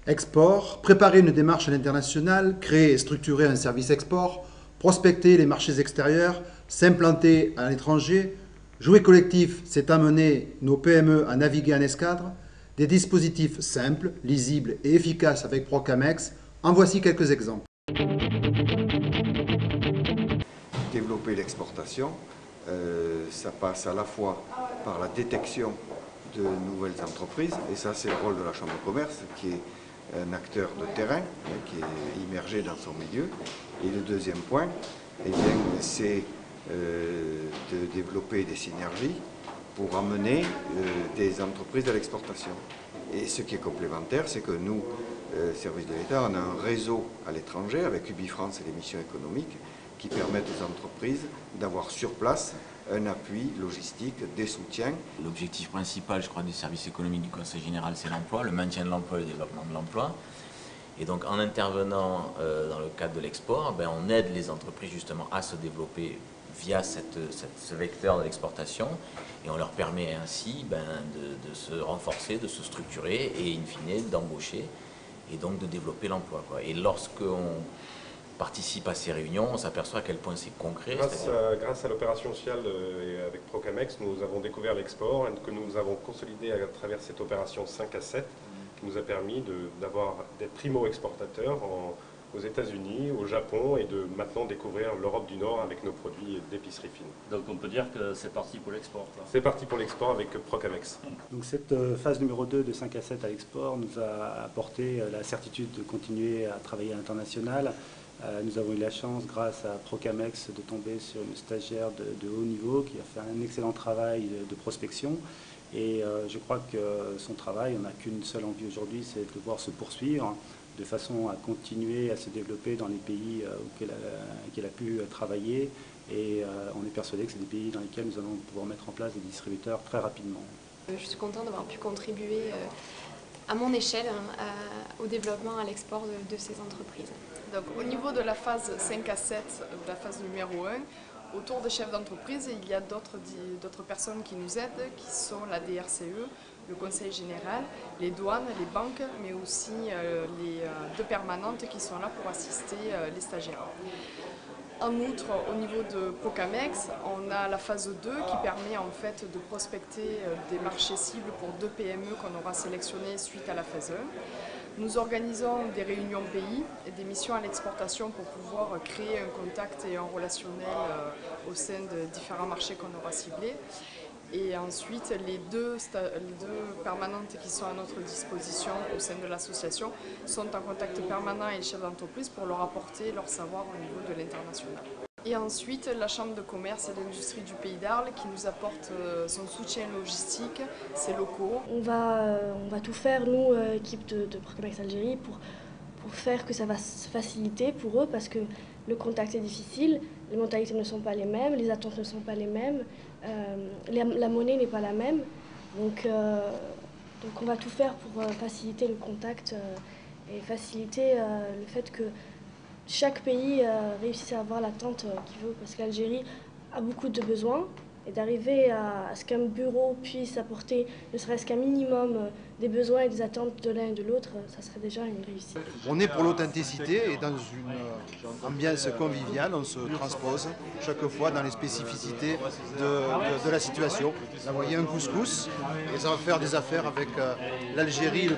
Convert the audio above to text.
Export, préparer une démarche à l'international, créer et structurer un service export, prospecter les marchés extérieurs, s'implanter à l'étranger. Jouer collectif, c'est amener nos PME à naviguer en escadre. Des dispositifs simples, lisibles et efficaces avec Procamex. En voici quelques exemples. Développer l'exportation, ça passe à la fois par la détection de nouvelles entreprises, et ça c'est le rôle de la Chambre de commerce qui est un acteur de terrain, qui est immergé dans son milieu. Et le deuxième point, eh bien, c'est de développer des synergies pour amener des entreprises à l'exportation. Et ce qui est complémentaire, c'est que nous, services de l'État, on a un réseau à l'étranger avec UbiFrance et les missions économiques qui permettent aux entreprises d'avoir sur place un appui logistique, des soutiens. L'objectif principal, je crois, du service économique du Conseil général, c'est l'emploi, le maintien de l'emploi et le développement de l'emploi. Et donc en intervenant dans le cadre de l'export, on aide les entreprises justement à se développer via ce vecteur de l'exportation, et on leur permet ainsi de se renforcer, de se structurer et in fine d'embaucher et donc de développer l'emploi. Et lorsqu'on participe à ces réunions, on s'aperçoit à quel point c'est concret. Grâce à l'opération sociale et avec Procamex, nous avons découvert l'export que nous avons consolidé à travers cette opération 5 à 7 qui nous a permis d'être primo-exportateur aux États-Unis, au Japon, et de maintenant découvrir l'Europe du Nord avec nos produits d'épicerie fine. Donc on peut dire que c'est parti pour l'export. C'est parti pour l'export avec Procamex. Donc cette phase numéro 2 de 5 à 7 à l'export nous a apporté la certitude de continuer à travailler à l'international. Nous avons eu la chance, grâce à Procamex, de tomber sur une stagiaire de haut niveau qui a fait un excellent travail de prospection. Et je crois que son travail, on n'a qu'une seule envie aujourd'hui, c'est de voir se poursuivre de façon à continuer à se développer dans les pays qu'elle a pu travailler. Et on est persuadé que c'est des pays dans lesquels nous allons pouvoir mettre en place des distributeurs très rapidement. Je suis contente d'avoir pu contribuer à mon échelle au développement, à l'export de ces entreprises. Donc, au niveau de la phase 5 à 7, la phase numéro 1, autour des chefs d'entreprise, il y a d'autres personnes qui nous aident, qui sont la DRCE, le Conseil général, les douanes, les banques, mais aussi les deux permanentes qui sont là pour assister les stagiaires. En outre, au niveau de Procamex, on a la phase 2 qui permet en fait de prospecter des marchés cibles pour 2 PME qu'on aura sélectionnés suite à la phase 1. Nous organisons des réunions pays et des missions à l'exportation pour pouvoir créer un contact et un relationnel au sein de différents marchés qu'on aura ciblés. Et ensuite, les deux permanentes qui sont à notre disposition au sein de l'association sont en contact permanent avec les chefs d'entreprise pour leur apporter leur savoir au niveau de l'international. Et ensuite, la Chambre de commerce et d'industrie du Pays d'Arles qui nous apporte son soutien logistique, ses locaux. On va tout faire, nous, équipe de Procamex Algérie, pour faire que ça va se faciliter pour eux, parce que le contact est difficile, les mentalités ne sont pas les mêmes, les attentes ne sont pas les mêmes, la monnaie n'est pas la même. Donc on va tout faire pour faciliter le contact et faciliter le fait que chaque pays réussisse à avoir l'attente qu'il veut, parce qu'Algérie a beaucoup de besoins, et d'arriver à ce qu'un bureau puisse apporter ne serait-ce qu'un minimum des besoins et des attentes de l'un et de l'autre, ça serait déjà une réussite. On est pour l'authenticité, et dans une ambiance conviviale, on se transpose chaque fois dans les spécificités de la situation. Là, vous voyez un couscous, et ça va faire des affaires avec l'Algérie.